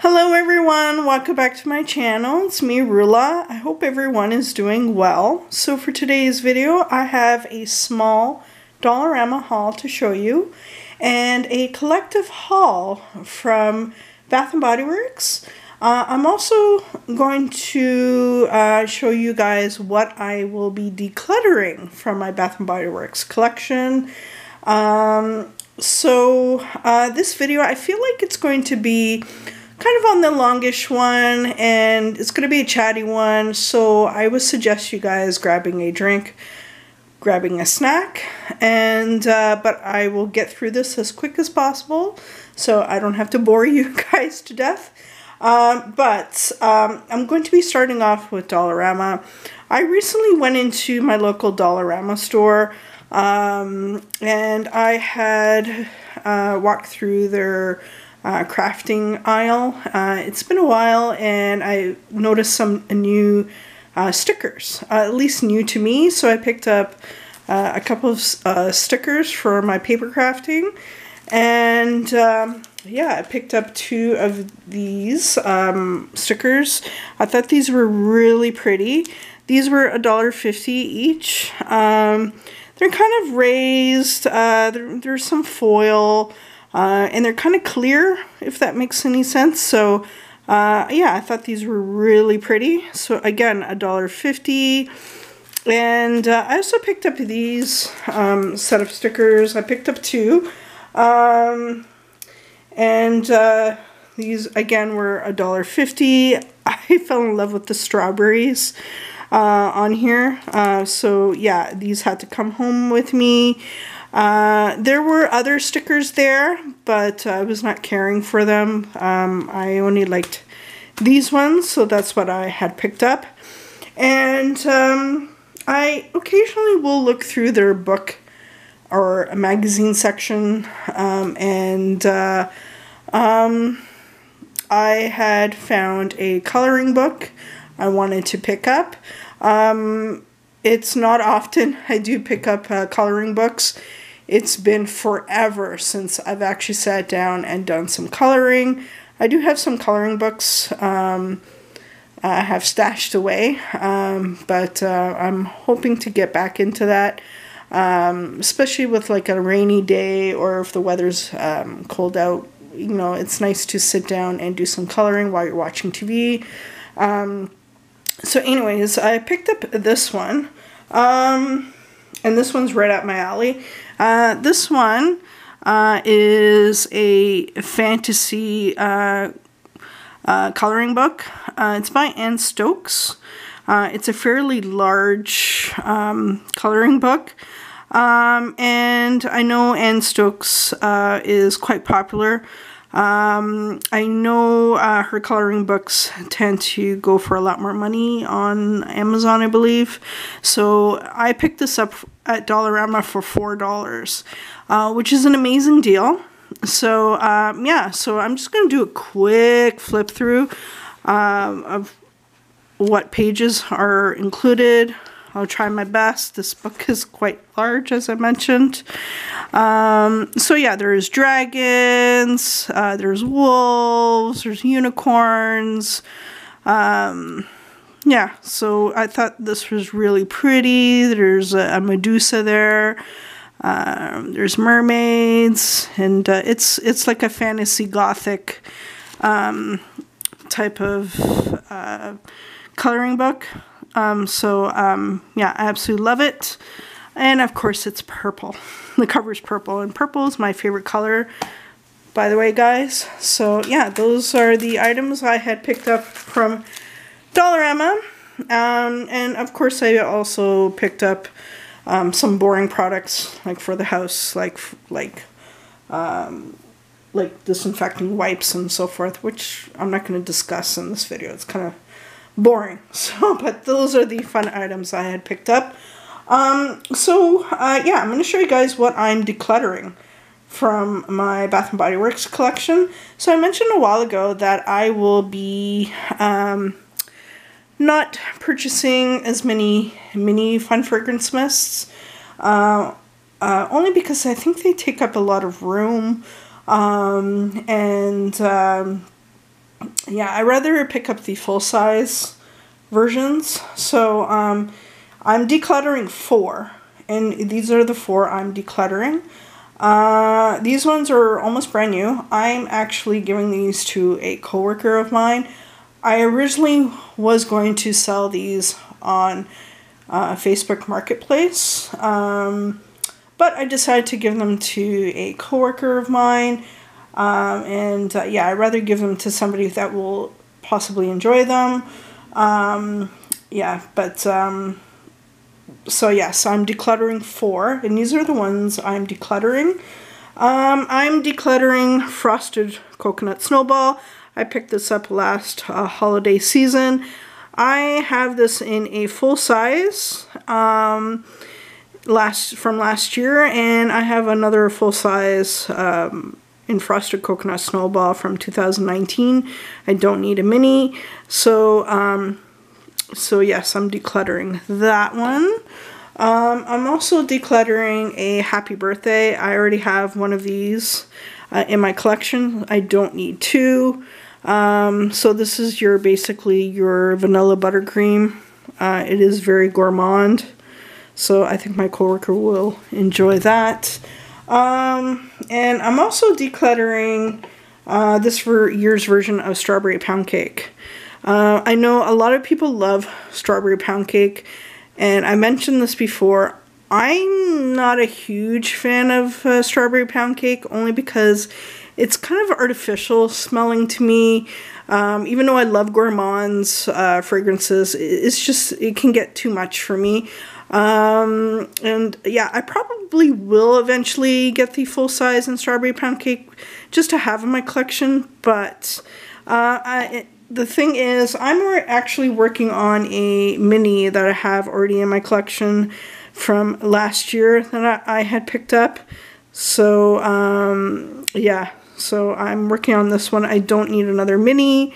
Hello everyone, welcome back to my channel. It's me, Rula. I hope everyone is doing well. So for today's video, I have a small Dollarama haul to show you and a collective haul from Bath & Body Works. I'm also going to show you guys what I will be decluttering from my Bath & Body Works collection. This video, I feel like it's going to be kind of on the longish one, and it's going to be a chatty one, so I would suggest you guys grabbing a drink, grabbing a snack, and but I will get through this as quick as possible so I don't have to bore you guys to death. I'm going to be starting off with Dollarama. I recently went into my local Dollarama store, and I had walked through their crafting aisle. It's been a while, and I noticed some new stickers, at least new to me, so I picked up a couple of stickers for my paper crafting, and yeah, I picked up two of these stickers. I thought these were really pretty. These were $1.50 each. They're kind of raised, there's some foil, and they're kind of clear, if that makes any sense. So yeah, I thought these were really pretty. So again, $1.50. And I also picked up these set of stickers. I picked up two. These again were $1.50. I fell in love with the strawberries on here. So yeah, these had to come home with me. There were other stickers there, but I was not caring for them. I only liked these ones, so that's what I had picked up. And I occasionally will look through their book or a magazine section, I had found a coloring book I wanted to pick up. It's not often I do pick up coloring books. It's been forever since I've actually sat down and done some coloring. I do have some coloring books I have stashed away, but I'm hoping to get back into that, especially with like a rainy day, or if the weather's cold out. You know, it's nice to sit down and do some coloring while you're watching TV. So anyways, I picked up this one, and this one's right up my alley. This one is a fantasy coloring book. It's by Anne Stokes. It's a fairly large coloring book. And I know Anne Stokes is quite popular. I know her coloring books tend to go for a lot more money on Amazon, I believe. So I picked this up at Dollarama for $4, which is an amazing deal. So yeah, so I'm just going to do a quick flip through of what pages are included. I'll try my best. This book is quite large, as I mentioned. So yeah, there's dragons, there's wolves, there's unicorns. Yeah, so I thought this was really pretty. There's a Medusa there. There's mermaids, and it's like a fantasy gothic type of coloring book. Yeah, I absolutely love it. And of course it's purple. The cover's purple, and purple is my favorite color, by the way, guys. So yeah, those are the items I had picked up from Dollarama. And of course I also picked up some boring products, like for the house, like disinfecting wipes and so forth, which I'm not going to discuss in this video. It's kind of boring. So, but those are the fun items I had picked up. Yeah, I'm going to show you guys what I'm decluttering from my Bath & Body Works collection. So I mentioned a while ago that I will be not purchasing as many mini fun fragrance mists, only because I think they take up a lot of room, and yeah, I rather pick up the full-size versions. So I'm decluttering 4, and these are the 4 I'm decluttering. These ones are almost brand new. I'm actually giving these to a coworker of mine. I originally was going to sell these on Facebook Marketplace, but I decided to give them to a coworker of mine, yeah, I'd rather give them to somebody that will possibly enjoy them. Yeah, but so yes, I'm decluttering 4, and these are the ones I'm decluttering. I'm decluttering Frosted Coconut Snowball. I picked this up last holiday season. I have this in a full size from last year, and I have another full size in Frosted Coconut Snowball from 2019. I don't need a mini, so yes, I'm decluttering that one. I'm also decluttering a Happy Birthday. I already have one of these in my collection. I don't need 2. So this is basically your vanilla buttercream. It is very gourmand, so I think my coworker will enjoy that. And I'm also decluttering this year's version of Strawberry Pound Cake. I know a lot of people love Strawberry Pound Cake, and I mentioned this before. I'm not a huge fan of Strawberry Pound Cake, only because it's kind of artificial smelling to me. Even though I love gourmands fragrances, it can get too much for me. And yeah, I probably will eventually get the full size in Strawberry Pound Cake just to have in my collection, but the thing is, I'm actually working on a mini that I have already in my collection from last year that I had picked up. So yeah, so I'm working on this one. I don't need another mini.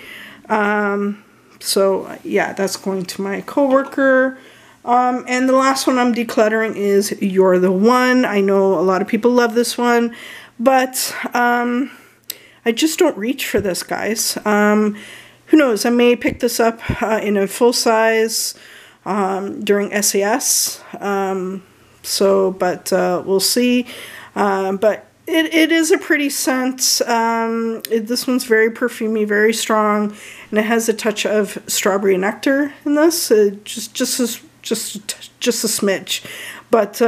So yeah, that's going to my coworker. And the last one I'm decluttering is You're the One. I know a lot of people love this one, but I just don't reach for this, guys. Who knows, I may pick this up in a full size during SAS. But we'll see. But it is a pretty scent. This one's very perfumey, very strong, and it has a touch of strawberry nectar in this. Just a smidge. But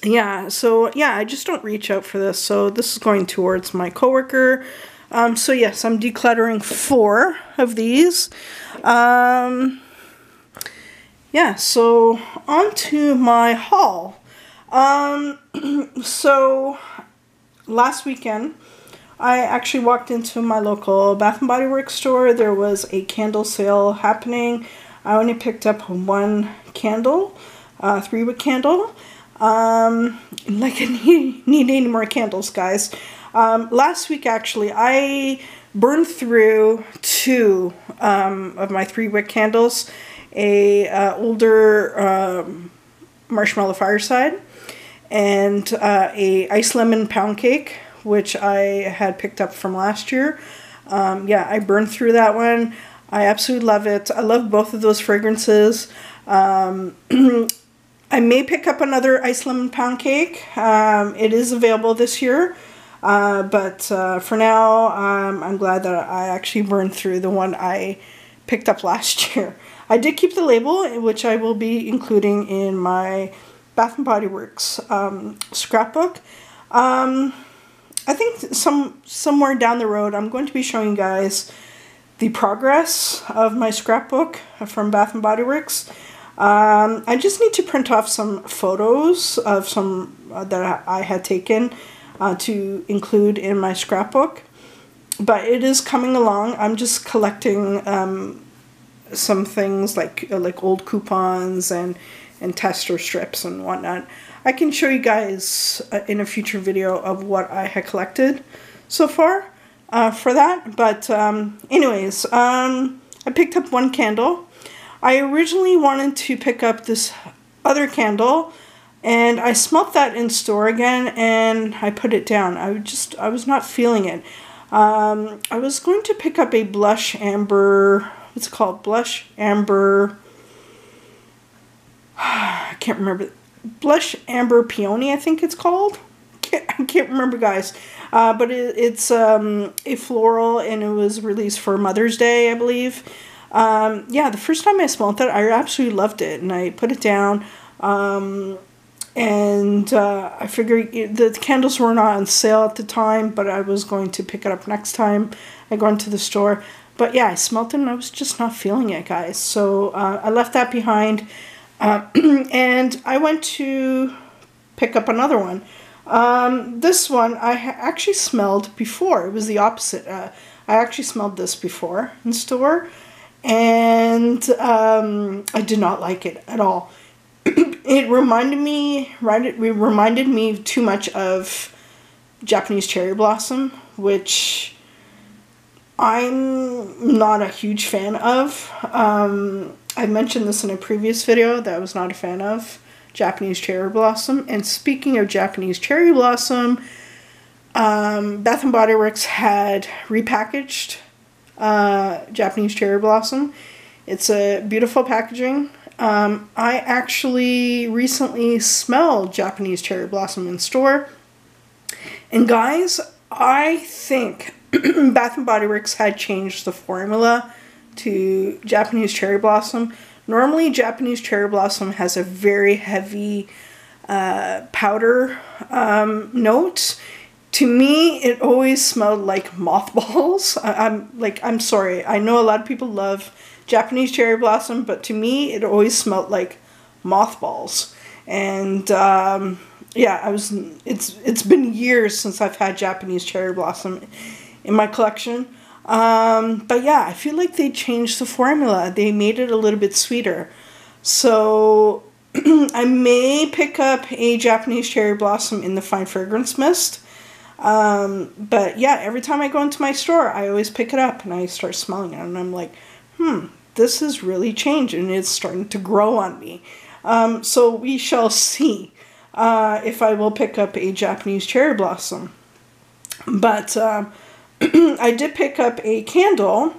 yeah, so yeah, I just don't reach out for this. So this is going towards my coworker. So yes, I'm decluttering 4 of these. Yeah, so on to my haul. So last weekend, I actually walked into my local Bath & Body Works store. There was a candle sale happening. I only picked up 1 candle, 3-wick candle. Like I need any more candles, guys. Last week, actually, I burned through 2 of my 3-wick candles. A older marshmallow fireside and a ice lemon pound cake, which I had picked up from last year. Yeah, I burned through that one. I absolutely love it. I love both of those fragrances. I may pick up another ice lemon pound cake. It is available this year. But for now, I'm glad that I actually burned through the one I picked up last year. I did keep the label, which I will be including in my Bath & Body Works scrapbook. I think somewhere down the road, I'm going to be showing you guys the progress of my scrapbook from Bath & Body Works. I just need to print off some photos of some that I had taken to include in my scrapbook. But it is coming along. I'm just collecting some things like old coupons and tester strips and whatnot. I can show you guys in a future video of what I had collected so far for that. But anyways, I picked up 1 candle. I originally wanted to pick up this other candle, and I smelt that in store again, and I put it down. I was not feeling it. I was going to pick up a blush amber, what's it called? Blush amber, I can't remember. Blush amber peony, I think it's called. I can't remember, guys. But it's a floral, and it was released for Mother's Day, I believe. Yeah, the first time I smelled it, I absolutely loved it, and I put it down. I figured the candles were not on sale at the time, but I was going to pick it up next time I go into the store. But yeah, I smelled it, and I was just not feeling it, guys. So I left that behind, and I went to pick up another one. This one I actually smelled before. It was the opposite. I actually smelled this before in store, and I did not like it at all. It reminded me too much of Japanese cherry blossom, which I'm not a huge fan of. I mentioned this in a previous video that I was not a fan of Japanese cherry blossom. And speaking of Japanese cherry blossom, Bath & Body Works had repackaged Japanese cherry blossom. It's a beautiful packaging. I actually recently smelled Japanese cherry blossom in store. And guys, I think Bath & Body Works had changed the formula to Japanese cherry blossom. Normally, Japanese cherry blossom has a very heavy powder note. To me, it always smelled like mothballs. I'm sorry. I know a lot of people love Japanese cherry blossom, but to me, it always smelled like mothballs. And yeah, it's been years since I've had Japanese cherry blossom in my collection. But yeah, I feel like they changed the formula. They made it a little bit sweeter. So I may pick up a Japanese cherry blossom in the fine fragrance mist. But yeah, every time I go into my store, I always pick it up and I start smelling it, and I'm like, this has really changed, and it's starting to grow on me. So we shall see if I will pick up a Japanese cherry blossom. But I did pick up a candle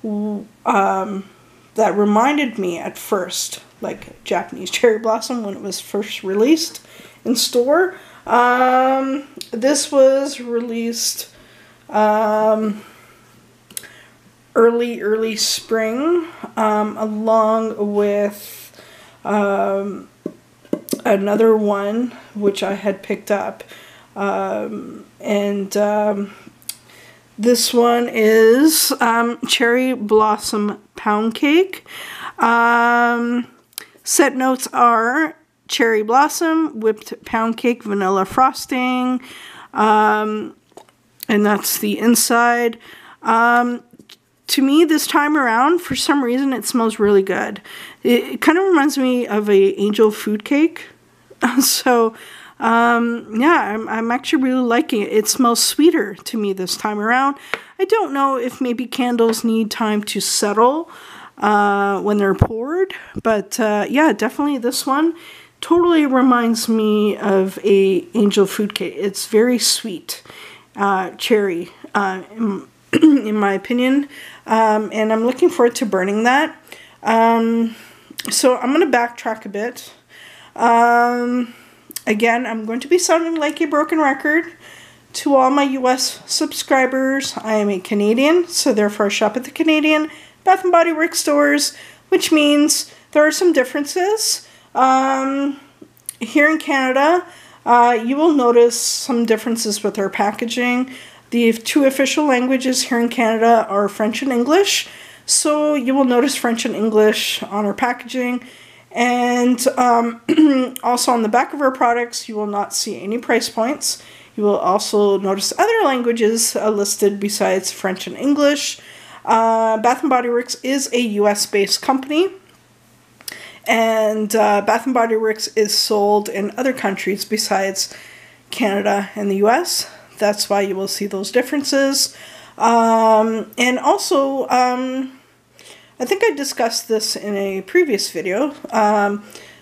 that reminded me at first like Japanese cherry blossom when it was first released in store. This was released early spring, along with another one which I had picked up, this one is Cherry Blossom Pound Cake. Set notes are cherry blossom, whipped pound cake, vanilla frosting, and that's the inside. To me, this time around, for some reason, it smells really good. It kind of reminds me of a angel food cake. So, yeah, I'm actually really liking it. It smells sweeter to me this time around. I don't know if maybe candles need time to settle when they're poured. But, yeah, definitely this one totally reminds me of a angel food cake. It's very sweet, cherry, in my opinion. And I'm looking forward to burning that. So I'm going to backtrack a bit. Again, I'm going to be sounding like a broken record to all my US subscribers. I am a Canadian, so therefore I shop at the Canadian Bath & Body Works stores, which means there are some differences. Here in Canada, you will notice some differences with our packaging. The two official languages here in Canada are French and English, so you will notice French and English on our packaging. And also on the back of our products, you will not see any price points. You will also notice other languages listed besides French and English. Bath & Body Works is a US-based company, and Bath & Body Works is sold in other countries besides Canada and the US. That's why you will see those differences. And also, I think I discussed this in a previous video.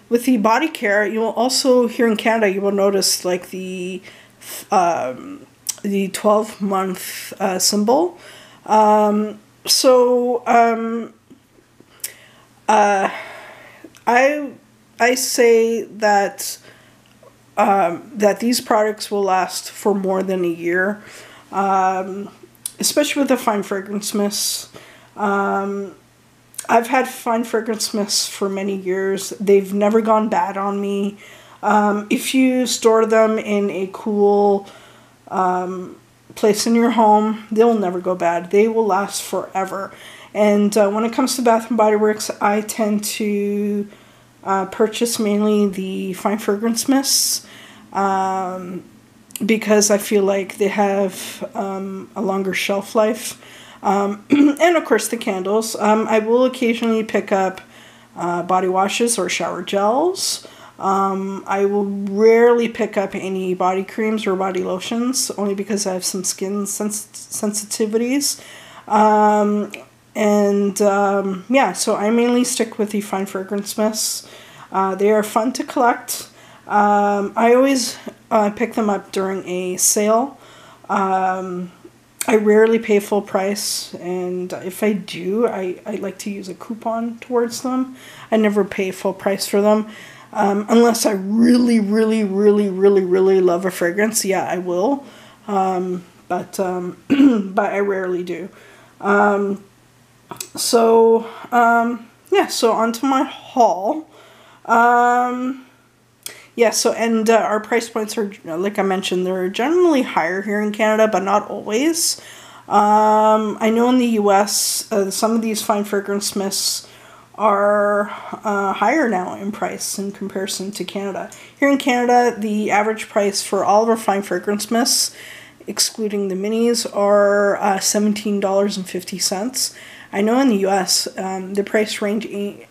With the body care, you will also, here in Canada, you will notice like the the 12-month symbol. So I say that that these products will last for more than a year, especially with the fine fragrance mists. I've had fine fragrance mists for many years. They've never gone bad on me. If you store them in a cool place in your home, they'll never go bad. They will last forever. And when it comes to Bath and Body Works, I tend to purchase mainly the fine fragrance mists because I feel like they have a longer shelf life. And of course the candles. I will occasionally pick up body washes or shower gels. I will rarely pick up any body creams or body lotions, only because I have some skin sensitivities. Yeah, so I mainly stick with the fine fragrance mists. They are fun to collect. I always pick them up during a sale. I rarely pay full price, and if I do, I like to use a coupon towards them. I never pay full price for them. Unless I really, really, really, really, really love a fragrance, yeah, I will. But I rarely do. Yeah, so onto my haul. Yeah, so, and our price points are, like I mentioned, they're generally higher here in Canada, but not always. I know in the US, some of these fine fragrance mists are higher now in price in comparison to Canada. Here in Canada, the average price for all of our fine fragrance mists, excluding the minis, are $17.50. I know in the US, the price ranges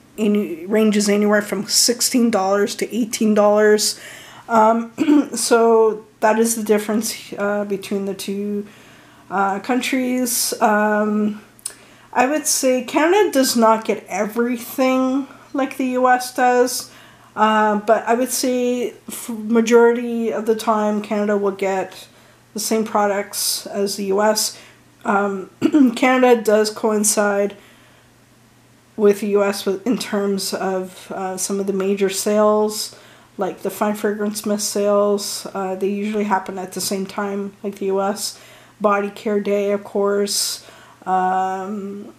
anywhere from $16 to $18. So that is the difference between the two countries. I would say Canada does not get everything like the US does, but I would say for majority of the time Canada will get the same products as the US. Canada does coincide with the US in terms of some of the major sales, like the fine fragrance mist sales. They usually happen at the same time like the US. Body Care Day, of course, and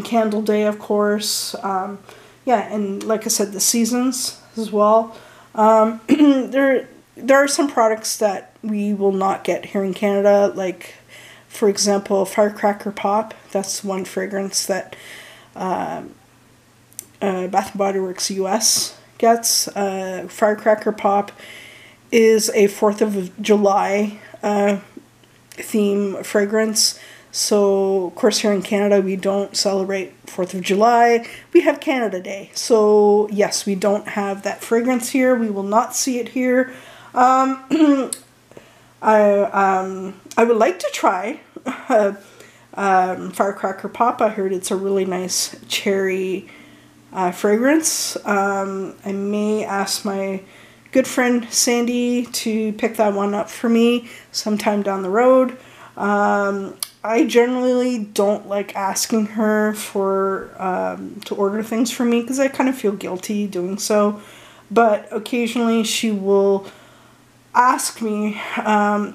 Candle Day, of course. Yeah, and like I said, the seasons as well. There are some products that we will not get here in Canada, like, for example, Firecracker Pop. That's one fragrance that Bath & Body Works US gets. Firecracker Pop is a 4th of July theme fragrance. So, of course, here in Canada, we don't celebrate 4th of July. We have Canada Day. So, yes, we don't have that fragrance here. We will not see it here. I would like to try Firecracker Pop. I heard it's a really nice cherry fragrance. I may ask my good friend Sandy to pick that one up for me sometime down the road. I generally don't like asking her for to order things for me because I kind of feel guilty doing so. But occasionally she will ask me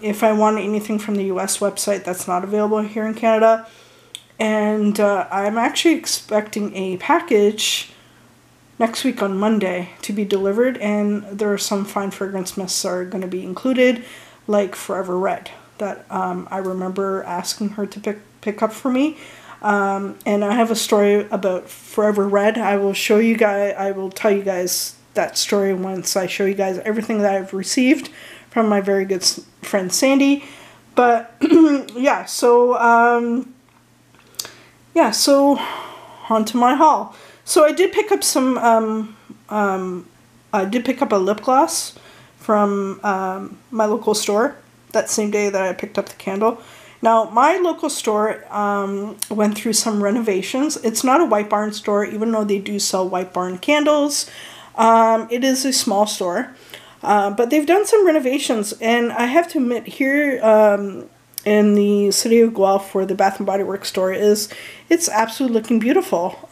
if I want anything from the US website that's not available here in Canada. And I'm actually expecting a package next week on Monday to be delivered, and there are some fine fragrance mists that are going to be included, like Forever Red, that I remember asking her to pick up for me. And I have a story about Forever Red. I will tell you guys that story once I show you guys everything that I've received from my very good friend Sandy. But yeah, so on to my haul. So I did pick up some, I did pick up a lip gloss from my local store that same day that I picked up the candle. Now, my local store went through some renovations. It's not a White Barn store, even though they do sell White Barn candles. It is a small store, but they've done some renovations, and I have to admit here, in the city of Guelph, where the Bath and Body Works store is, it's absolutely looking beautiful.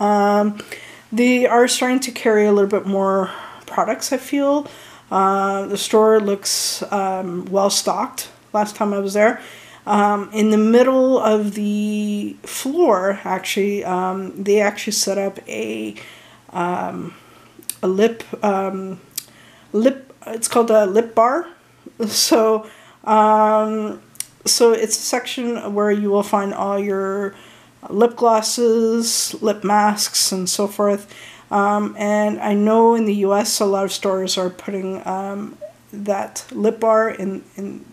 They are starting to carry a little bit more products, I feel. The store looks well stocked last time I was there. In the middle of the floor, actually, they actually set up a lip, it's called a lip bar. So, so it's a section where you will find all your lip glosses, lip masks, and so forth. And I know in the US, a lot of stores are putting that lip bar in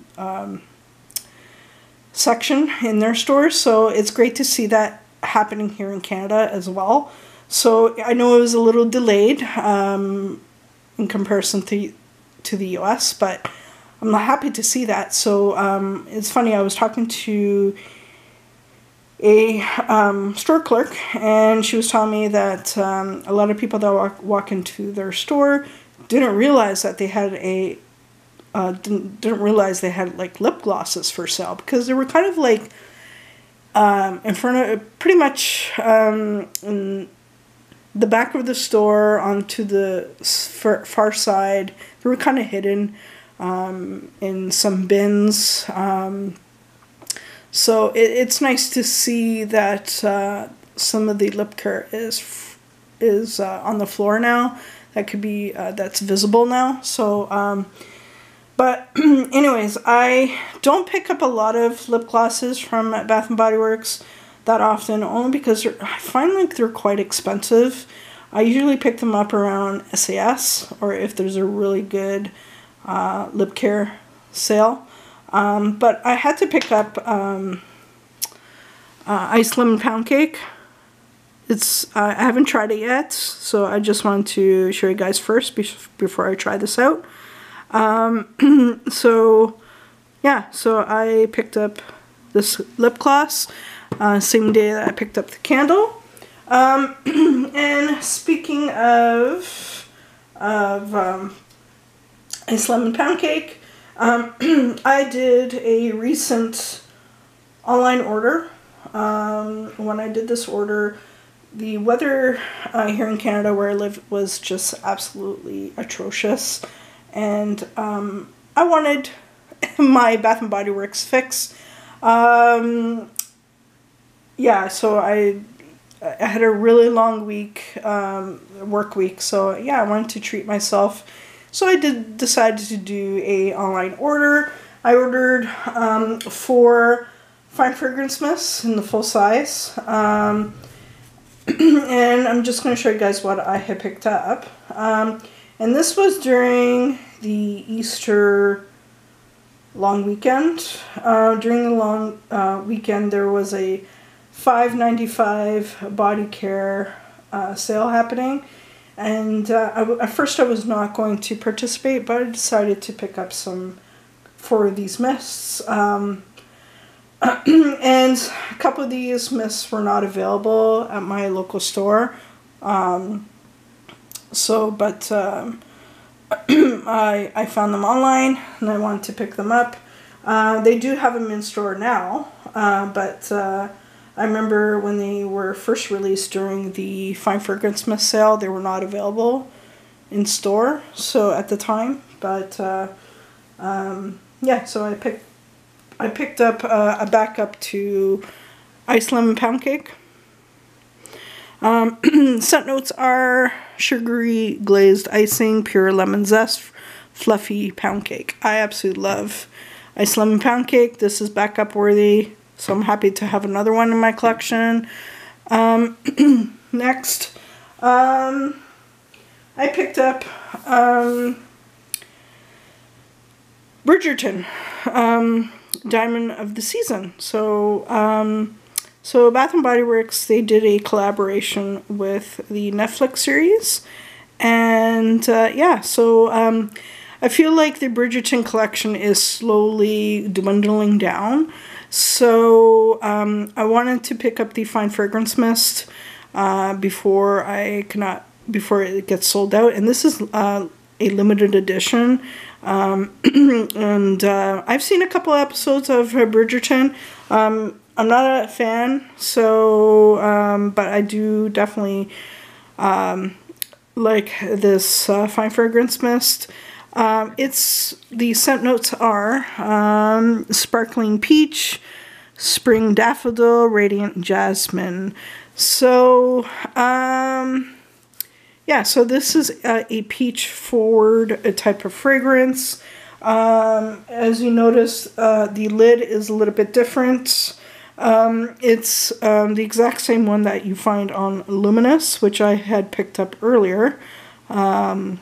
section in their stores. So it's great to see that happening here in Canada as well. So I know it was a little delayed in comparison to the US, but I'm happy to see that. So it's funny, I was talking to a store clerk, and she was telling me that a lot of people that walk into their store didn't realize that they had didn't realize they had like lip glosses for sale, because they were kind of like in front of, pretty much in the back of the store onto the far side. They were kind of hidden in some bins. So it's nice to see that some of the lip care is on the floor now. That could be that's visible now. So, but anyways, I don't pick up a lot of lip glosses from Bath and Body Works that often, only because I find like they're quite expensive. I usually pick them up around SAS, or if there's a really good lip care sale. But I had to pick up Ice Lemon Pound Cake. I haven't tried it yet, so I just wanted to show you guys first before I try this out. So yeah, so I picked up this lip gloss same day that I picked up the candle. And speaking of Ice Lemon Pound Cake, I did a recent online order. When I did this order, the weather here in Canada where I live was just absolutely atrocious, and I wanted my Bath and Body Works fix. Yeah, so I had a really long week, work week, so yeah, I wanted to treat myself. So I decided to do a online order. I ordered 4 fine fragrance mists in the full size. And I'm just going to show you guys what I had picked up. And this was during the Easter long weekend. During the long weekend, there was a $5.95 body care sale happening. And at first I was not going to participate, but I decided to pick up some 4 of these mists. And a couple of these mists were not available at my local store. I found them online and I wanted to pick them up. They do have them in store now, but I remember when they were first released during the Fine Fragrance Mist sale, they were not available in store, so at the time. But yeah, so I picked up a backup to Ice Lemon Pound Cake. Scent notes are sugary glazed icing, pure lemon zest, fluffy pound cake. I absolutely love Ice Lemon Pound Cake. This is backup worthy, so I'm happy to have another one in my collection. Next, I picked up Bridgerton, Diamond of the Season. So Bath and Body Works, they did a collaboration with the Netflix series, and yeah, so I feel like the Bridgerton collection is slowly dwindling down. So I wanted to pick up the Fine Fragrance Mist before it gets sold out, and this is a limited edition. And I've seen a couple episodes of Bridgerton. I'm not a fan, so but I do definitely like this Fine Fragrance Mist. It's the scent notes are sparkling peach, spring daffodil, radiant jasmine. So yeah, so this is a peach forward type of fragrance. As you notice, the lid is a little bit different. It's the exact same one that you find on Luminous, which I had picked up earlier. I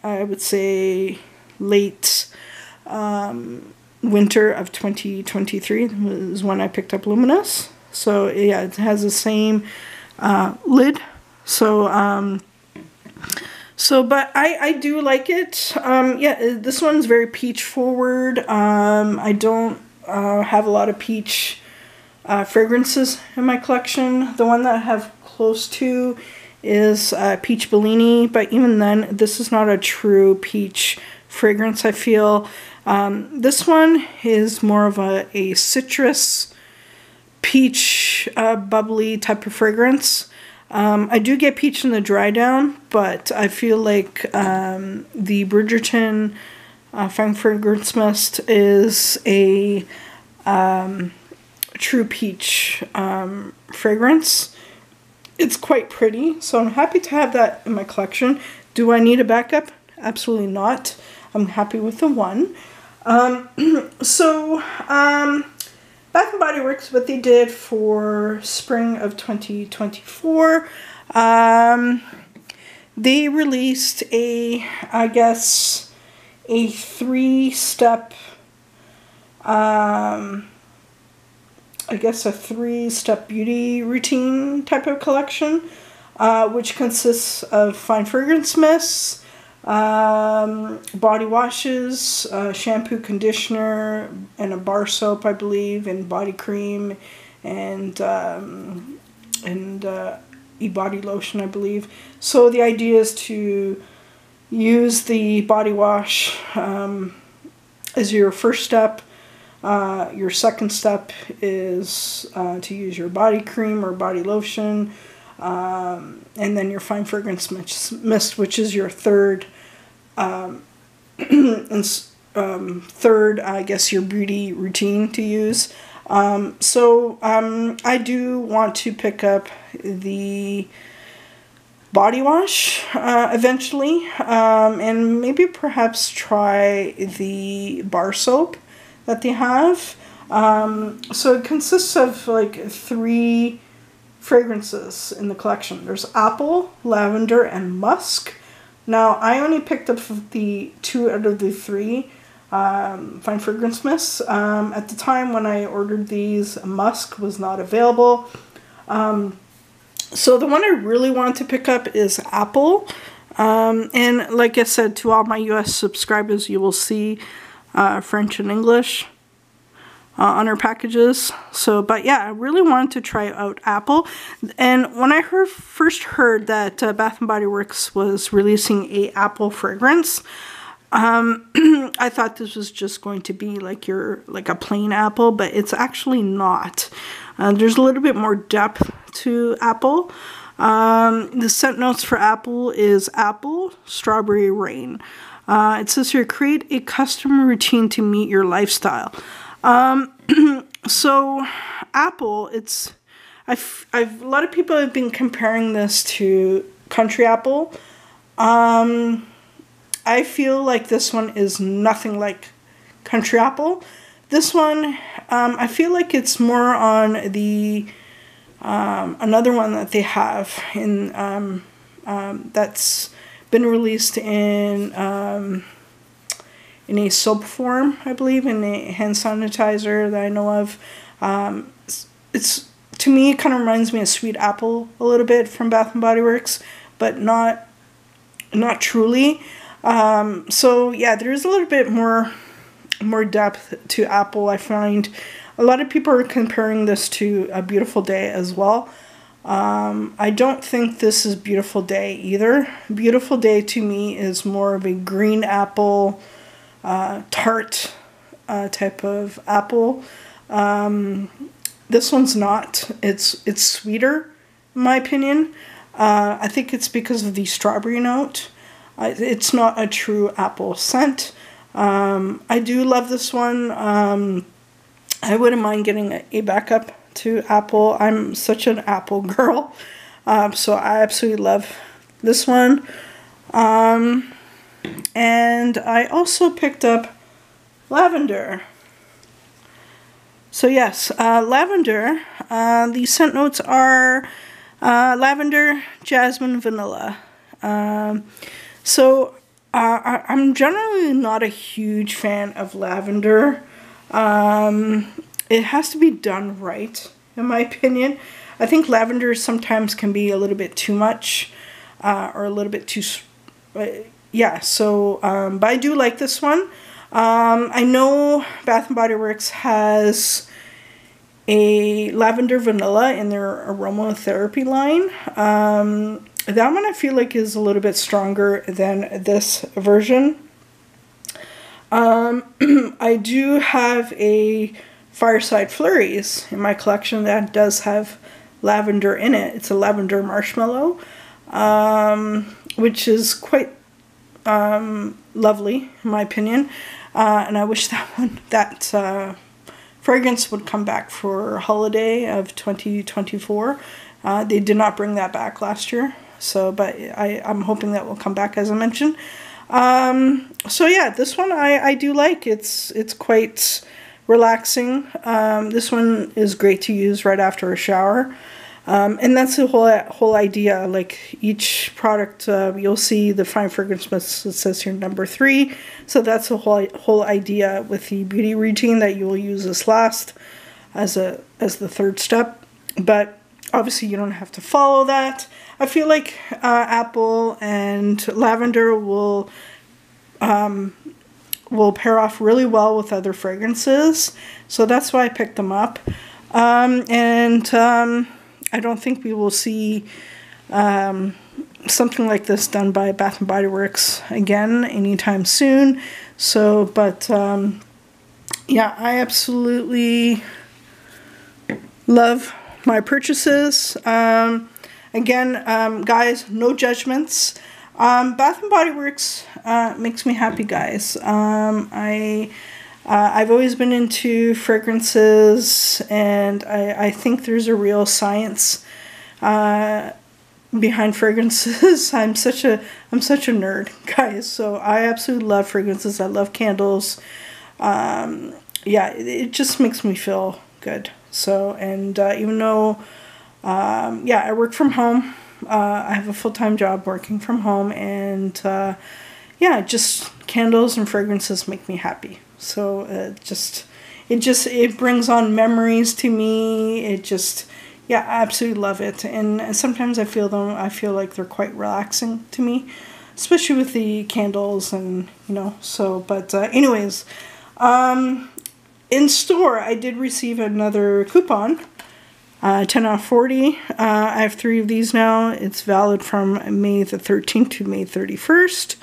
would say late winter of 2023 is when I picked up Luminous. So yeah, it has the same lid. So but I do like it. Yeah, this one's very peach forward. I don't have a lot of peach fragrances in my collection. The one that I have close to is Peach Bellini, but even then, this is not a true peach fragrance, I feel. This one is more of a citrus, peach, bubbly type of fragrance. I do get peach in the dry down, but I feel like the Bridgerton Fine Fragrance Mist is a true peach fragrance. It's quite pretty, so I'm happy to have that in my collection. Do I need a backup? Absolutely not. I'm happy with the one. Bath & Body Works, what they did for spring of 2024, they released a three-step beauty routine type of collection, which consists of fine fragrance mists, body washes, shampoo, conditioner, and a bar soap, I believe, and body cream, and e-body lotion, I believe. So the idea is to use the body wash as your first step. Your second step is to use your body cream or body lotion, and then your fine fragrance mist, which is your third, I guess, your beauty routine to use. I do want to pick up the body wash eventually, and maybe perhaps try the bar soap that they have. So it consists of like 3 fragrances in the collection. There's apple, lavender, and musk. Now I only picked up the 2 out of the 3 fine fragrance mists. At the time when I ordered these, musk was not available. So the one I really want to pick up is apple. And like I said, to all my US subscribers, you will see French and English on our packages. So, but yeah, I really wanted to try out apple. And when I first heard that Bath & Body Works was releasing a apple fragrance, I thought this was just going to be like a plain apple, but it's actually not. There's a little bit more depth to apple. The scent notes for apple is apple, strawberry, rain. It says here, create a custom routine to meet your lifestyle. So apple, a lot of people have been comparing this to country apple. I feel like this one is nothing like country apple. This one, I feel like it's more on the another one that they have in that's been released in a soap form, I believe, in a hand sanitizer that I know of. It's, to me, it kind of reminds me of Sweet Apple a little bit from Bath & Body Works, but not truly. So yeah, there's a little bit more depth to apple. I find a lot of people are comparing this to A Beautiful Day as well. I don't think this is Beautiful Day either. Beautiful Day to me is more of a green apple, tart type of apple. This one's not. It's sweeter, in my opinion. I think it's because of the strawberry note. It's not a true apple scent. I do love this one. I wouldn't mind getting a backup to apple. I'm such an apple girl. So I absolutely love this one. And I also picked up lavender. So yes, lavender. The scent notes are lavender, jasmine, vanilla. So I'm generally not a huge fan of lavender. It has to be done right, in my opinion. I think lavender sometimes can be a little bit too much, or a little bit too, yeah, so, but I do like this one. I know Bath & Body Works has a lavender vanilla in their aromatherapy line. That one I feel like is a little bit stronger than this version. I do have a Fireside Flurries in my collection that does have lavender in it. It's a lavender marshmallow, which is quite lovely in my opinion. And I wish that fragrance would come back for holiday of 2024. They did not bring that back last year, so but I'm hoping that will come back, as I mentioned. So yeah, this one I do like. It's quite relaxing. This one is great to use right after a shower. And that's the whole idea. Like each product, you'll see the fine fragrance mist. It says here number 3. So that's the whole idea with the beauty routine, that you will use this last as the third step. But obviously you don't have to follow that. I feel like apple and lavender will pair off really well with other fragrances. So that's why I picked them up. I don't think we will see something like this done by Bath & Body Works again anytime soon. So, but yeah, I absolutely love my purchases. Again, guys, no judgments. Bath & Body Works makes me happy, guys. I've always been into fragrances, and I think there's a real science behind fragrances. I'm such a nerd, guys. So I absolutely love fragrances. I love candles. Yeah, it just makes me feel good. So, and even though, yeah, I work from home. I have a full-time job working from home, and yeah, just candles and fragrances make me happy. So it brings on memories to me. Yeah, I absolutely love it. And sometimes I feel like they're quite relaxing to me, especially with the candles and, you know, so, but anyways, in store, I did receive another coupon, 10 off 40. I have 3 of these now. It's valid from May the 13th to May 31st.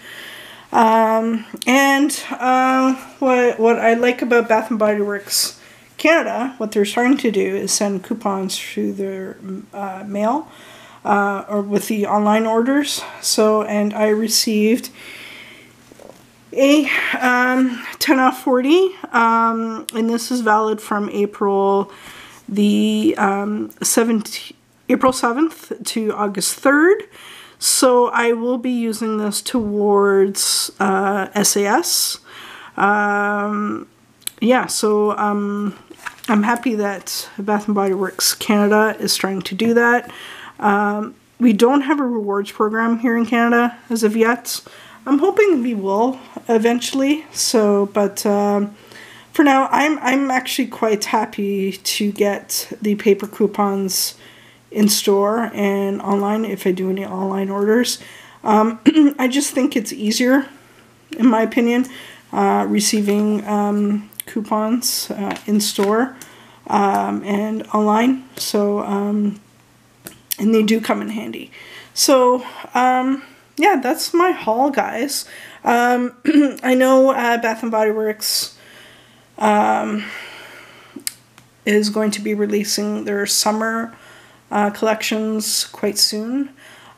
What I like about Bath & Body Works Canada, what they're starting to do is send coupons through their mail, or with the online orders. So, and I received a 10 off 40, and this is valid from April 7th to August 3rd. So I will be using this towards SAS. Yeah, so I'm happy that Bath & Body Works Canada is starting to do that. We don't have a rewards program here in Canada as of yet. I'm hoping we will eventually. So, but for now, I'm actually quite happy to get the paper coupons in store and online if I do any online orders. I just think it's easier, in my opinion, receiving coupons in store and online. So and they do come in handy. So, yeah, that's my haul, guys. I know Bath & Body Works is going to be releasing their summer collections quite soon.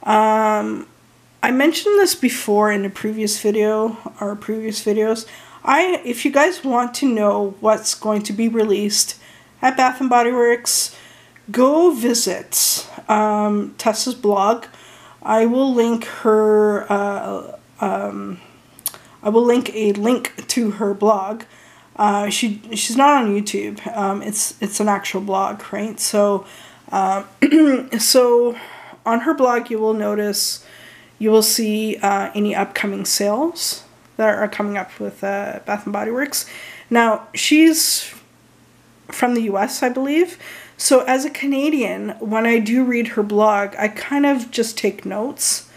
I mentioned this before in a previous video, or previous videos. If you guys want to know what's going to be released at Bath & Body Works, go visit Tessa's blog. I will link her. I will link a link to her blog. She's not on YouTube. It's an actual blog, right? So, so on her blog, you will see any upcoming sales that are coming up with Bath & Body Works. Now, she's from the US, I believe. So as a Canadian, when I do read her blog, I kind of just take notes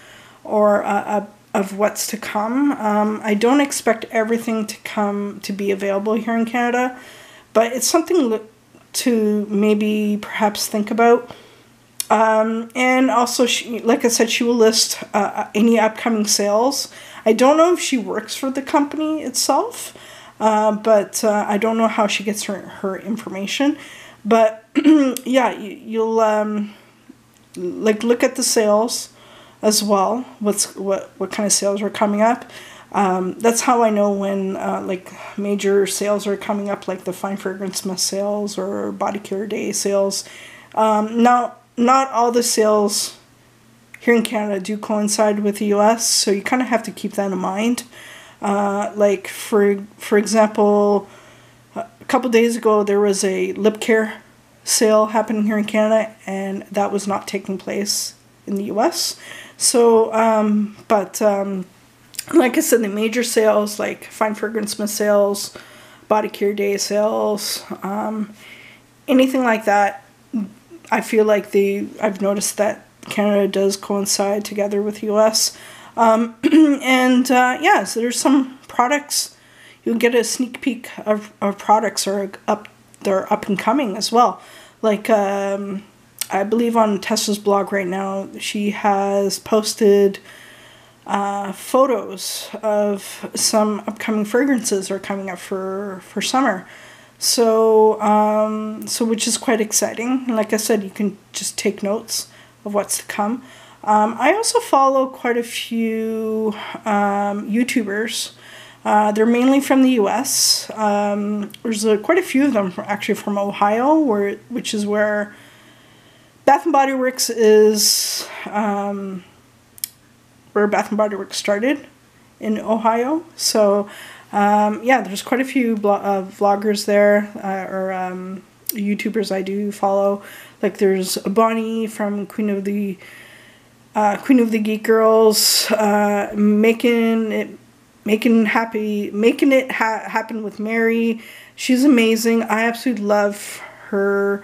or of what's to come. I don't expect everything to be available here in Canada, but it's something to maybe perhaps think about. And also, like I said, she will list any upcoming sales. I don't know if she works for the company itself, but I don't know how she gets her information. But yeah, you'll look at the sales as well. What kind of sales are coming up? That's how I know when major sales are coming up, like the Fine Fragrance Month sales or Body Care Day sales. Now, not all the sales here in Canada do coincide with the US, so you kind of have to keep that in mind. Like for example, a couple days ago there was a lip care sale happening here in Canada, and that was not taking place in the US. So, like I said, the major sales like Fine Fragrance Month sales, Body Care Day sales, anything like that, I feel like I've noticed that Canada does coincide together with the US. Yeah, so there's some products, you'll get a sneak peek of products they're up and coming as well. Like, I believe on Tessa's blog right now, she has posted photos of some upcoming fragrances that are coming up for summer. So, which is quite exciting. And like I said, you can just take notes of what's to come. I also follow quite a few YouTubers. They're mainly from the US. There's quite a few of them actually from Ohio, which is where Bath & Body Works is, where Bath & Body Works started in Ohio. So, yeah, there's quite a few vloggers there, or YouTubers I do follow. Like there's Bonnie from Queen of the Geek Girls, making it happen with Mary. She's amazing. I absolutely love her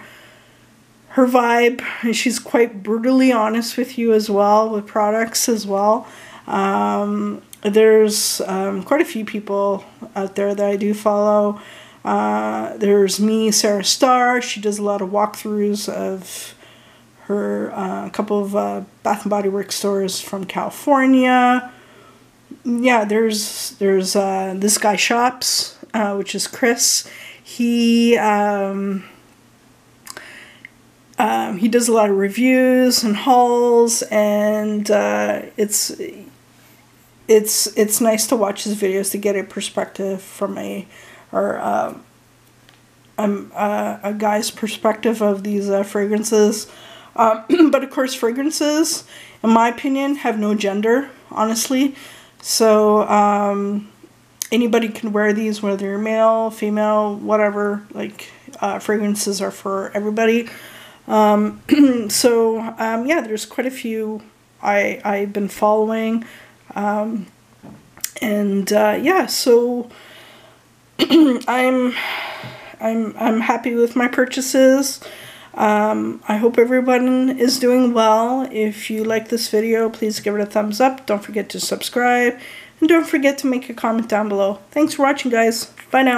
vibe. She's quite brutally honest with you as well, with products as well. There's quite a few people out there that I do follow. There's me, Sarah Starr. She does a lot of walkthroughs of her a couple of Bath & Body Works stores from California. Yeah, there's this guy shops, which is Chris. He does a lot of reviews and hauls, and it's nice to watch his videos to get a perspective from a guy's perspective of these fragrances. But of course, fragrances, in my opinion, have no gender, honestly. So anybody can wear these, whether you're male, female, whatever. Like fragrances are for everybody. So yeah, there's quite a few I've been following. Yeah, so I'm happy with my purchases. I hope everyone is doing well. If you like this video, please give it a thumbs up. Don't forget to subscribe, and don't forget to make a comment down below. Thanks for watching, guys. Bye now.